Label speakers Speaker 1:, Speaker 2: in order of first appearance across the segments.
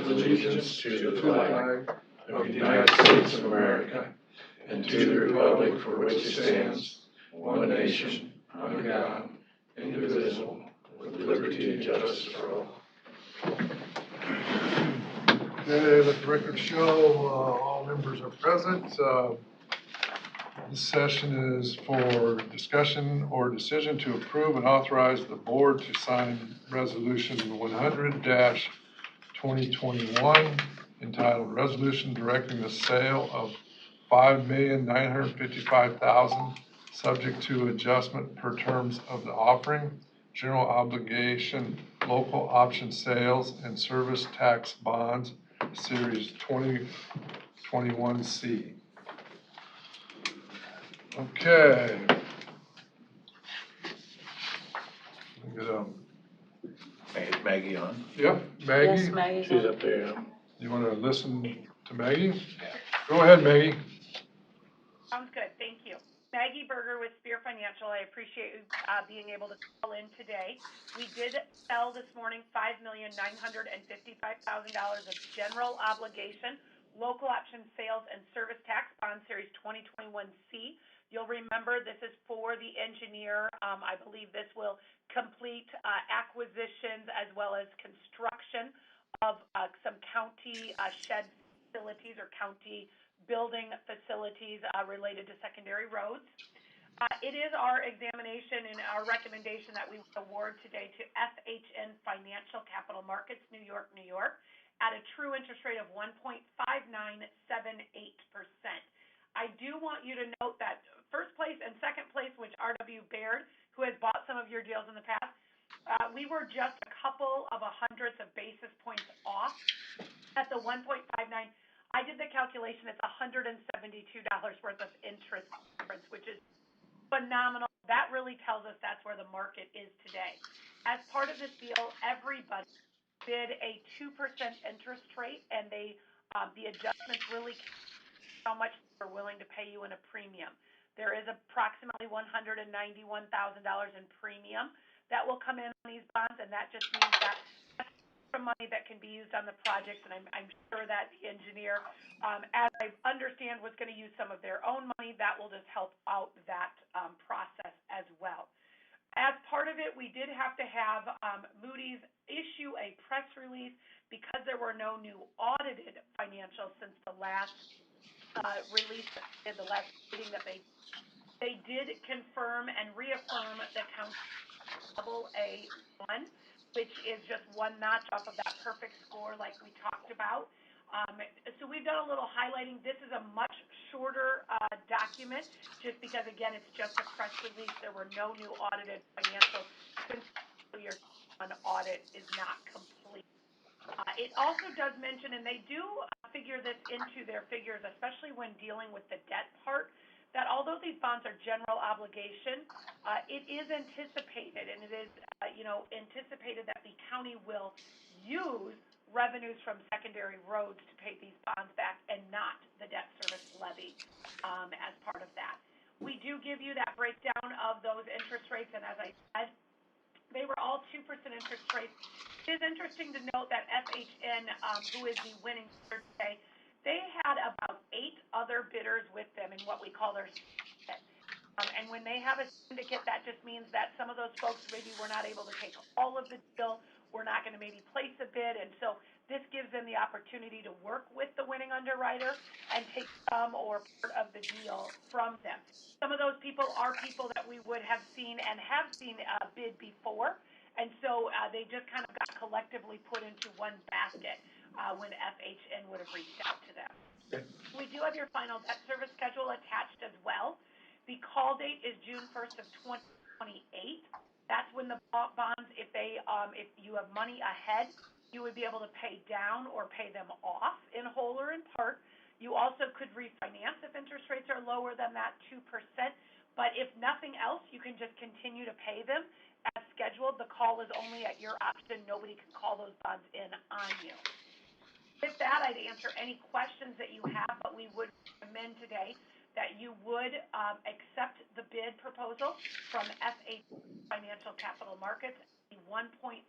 Speaker 1: with allegiance to the flag of the United States of America and to the republic for which it stands, one nation, under God, indivisible, with liberty and justice for all.
Speaker 2: Okay, let the record show all members are present. This session is for discussion or decision to approve and authorize the board to sign Resolution 100-2021 entitled Resolution Directing the Sale of $5,955,000 subject to adjustment per terms of the offering, general obligation, local option sales, and service tax bonds, Series 2021C. Okay.
Speaker 1: Is Maggie on?
Speaker 2: Yep, Maggie.
Speaker 3: Yes, Maggie.
Speaker 1: She's up there.
Speaker 2: You want to listen to Maggie? Go ahead, Maggie.
Speaker 4: Sounds good. Thank you. Maggie Berger with Spear Financial. I appreciate you being able to call in today. We did sell this morning $5,955,000 of general obligation, local option sales, and service tax bond series 2021C. You'll remember this is for the engineer. I believe this will complete acquisitions as well as construction of some county shed facilities or county building facilities related to secondary roads. It is our examination and our recommendation that we award today to FHN Financial Capital Markets, New York, New York, at a true interest rate of 1.5978%. I do want you to note that first place and second place, which R.W. Baird, who has bought some of your deals in the past, we were just a couple of hundredths of basis points off at the 1.59. I did the calculation. It's $172 worth of interest difference, which is phenomenal. That really tells us that's where the market is today. As part of this deal, everybody bid a 2% interest rate, and the adjustments really how much they're willing to pay you in a premium. There is approximately $191,000 in premium that will come in on these bonds, and that just means that some money that can be used on the projects, and I'm sure that the engineer, as I understand, was going to use some of their own money. That will just help out that process as well. As part of it, we did have to have Moody's issue a press release because there were no new audited financials since the last release in the last meeting that they did confirm and reaffirm the count level A1, which is just one notch off of that perfect score like we talked about. So we've done a little highlighting. This is a much shorter document just because, again, it's just a press release. There were no new audited financials since your audit is not complete. It also does mention, and they do figure this into their figures, especially when dealing with the debt part, that although these bonds are general obligation, it is anticipated, and it is anticipated that the county will use revenues from secondary roads to pay these bonds back and not the debt service levy as part of that. We do give you that breakdown of those interest rates, and as I said, they were all 2% interest rates. It is interesting to note that FHN, who is the winning bidder today, they had about 8 other bidders with them in what we call their syndicate. And when they have a syndicate, that just means that some of those folks maybe were not able to take all of the deal, we're not going to maybe place a bid, and so this gives them the opportunity to work with the winning underwriter and take some or part of the deal from them. Some of those people are people that we would have seen and have seen bid before, and so they just kind of got collectively put into one basket when FHN would have reached out to them.
Speaker 2: Okay.
Speaker 4: We do have your final debt service schedule attached as well. The call date is June 1st of 2028. That's when the bonds, if you have money ahead, you would be able to pay down or pay them off in whole or in part. You also could refinance if interest rates are lower than that 2%. But if nothing else, you can just continue to pay them as scheduled. The call is only at your option. Nobody can call those bonds in on you. With that, I'd answer any questions that you have, but we would recommend today that you would accept the bid proposal from FH Financial Capital Markets, the 1.5978%.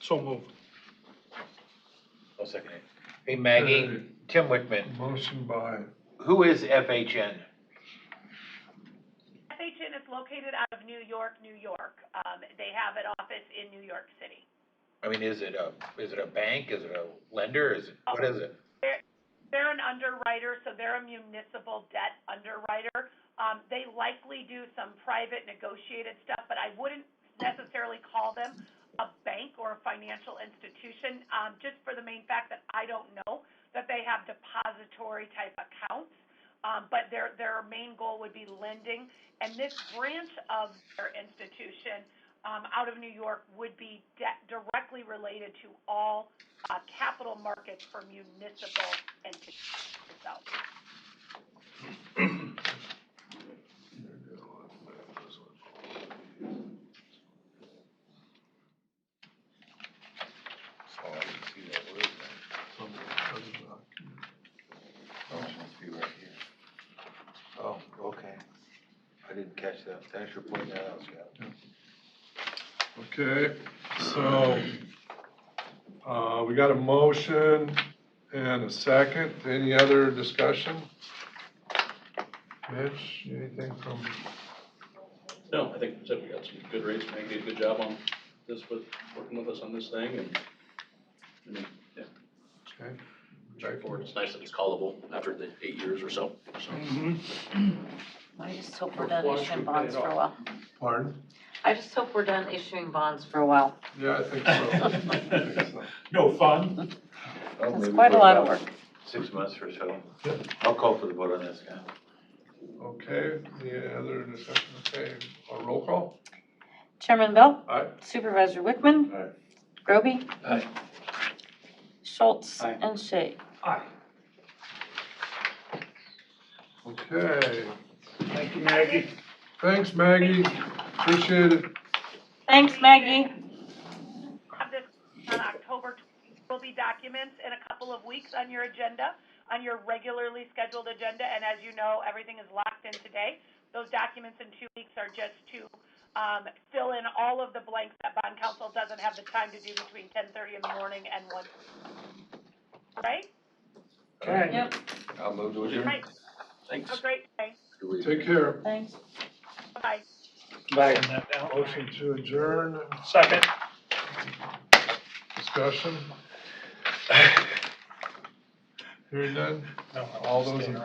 Speaker 1: So moved.
Speaker 3: I'll second it. Hey Maggie,
Speaker 2: Okay.
Speaker 3: Tim Wickman,
Speaker 2: Motion by,
Speaker 3: who is FHN?
Speaker 4: FHN is located out of New York, New York. They have an office in New York City.
Speaker 3: I mean, is it a bank, is it a lender, what is it?
Speaker 4: They're an underwriter, so they're a municipal debt underwriter. They likely do some private negotiated stuff, but I wouldn't necessarily call them a bank or a financial institution, just for the main fact that I don't know that they have depository type accounts. But their main goal would be lending, and this branch of their institution out of New York would be directly related to all capital markets for municipal entities. So.
Speaker 3: Oh, I can see that, where is that? Oh, it must be right here. Oh, okay. I didn't catch that. Thanks for pointing that out, Scott.
Speaker 2: okay, so, we got a motion and a second. Any other discussion? Mitch, anything from,
Speaker 5: No, I think we got some good rates. Maggie did a good job on this, working with us on this thing, and I mean, yeah,
Speaker 2: okay?
Speaker 5: straightforward. It's nice that it's callable after the 8 years or so.
Speaker 6: I just hope we're done issuing bonds for a while.
Speaker 2: Pardon?
Speaker 6: I just hope we're done issuing bonds for a while.
Speaker 2: Yeah, I think so. I think so.
Speaker 1: No fun?
Speaker 3: Oh,
Speaker 6: That's
Speaker 3: maybe
Speaker 6: quite a
Speaker 3: for
Speaker 6: lot of
Speaker 3: about
Speaker 6: work.
Speaker 3: 6 months or so.
Speaker 2: Yeah.
Speaker 3: I'll call for the vote on this, Scott.
Speaker 2: Okay, any other discussion? Okay, a roll call?
Speaker 6: Chairman Bell?
Speaker 2: Aye.
Speaker 6: Supervisor Wickman?
Speaker 3: Aye.
Speaker 6: Groby?
Speaker 5: Aye.
Speaker 6: Schultz?
Speaker 5: Aye.
Speaker 6: And Shay?
Speaker 1: Aye.
Speaker 2: Okay,
Speaker 1: Thank you, Maggie.
Speaker 2: thanks Maggie, appreciate it.
Speaker 6: Thanks, Maggie.
Speaker 4: Have this on October 20th. Will be documents in a couple of weeks on your agenda, on your regularly scheduled agenda, and as you know, everything is locked in today. Those documents in 2 weeks are just to fill in all of the blanks that bond counsel doesn't have the time to do between 10:30 in the morning and 1. Right?
Speaker 1: Okay.
Speaker 6: Yep,
Speaker 3: I'll move to adjourn.
Speaker 4: Right.
Speaker 5: Thanks.
Speaker 4: Have a great day.
Speaker 2: Take care.
Speaker 6: thanks.
Speaker 4: Bye.
Speaker 1: Bye.
Speaker 2: Motion to adjourn,
Speaker 1: Second.
Speaker 2: discussion. Hearing none,
Speaker 1: No,
Speaker 2: all those in